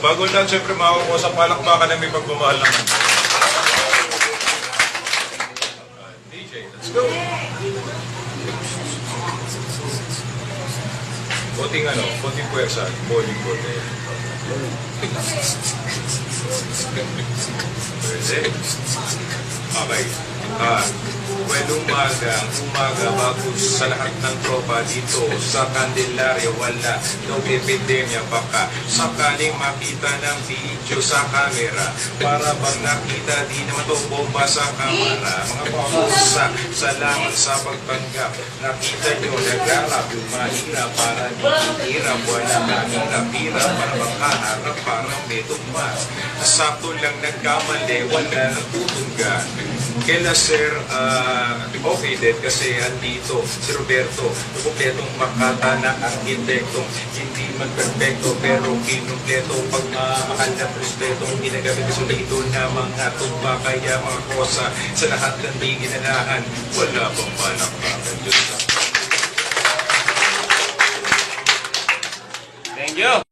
bago lang, syempre makakuha sa palakpakan na may pagmamahal naman. DJ, let's go! Konting puwersa, bowling ball na yan. Pwede. Okay. Well, umaga bago sa lahat ng tropa dito sa Candelaria, wala ng epidemya, baka sakaling makita ng video sa camera para bang nakita di naman to bomba sa kamera. Mga pamusa, salamat sa pagtanggap, nakita nyo nag-arap yung mahirap para di hirap, wala kami napira para makaharap parang may tumas. Sakto lang nagkamali, wala nang tutunggan. Kaya sir, okay din kasi andito si Roberto, kumpletong Makata na arkitekto, hindi man perfecto pero kinumpleto pag mahal na respetong ginagamit ko dito na mga tumba kaya mga kosa sa lahat ng di ginanahan, wala pang palakpakan Diyos. Thank you.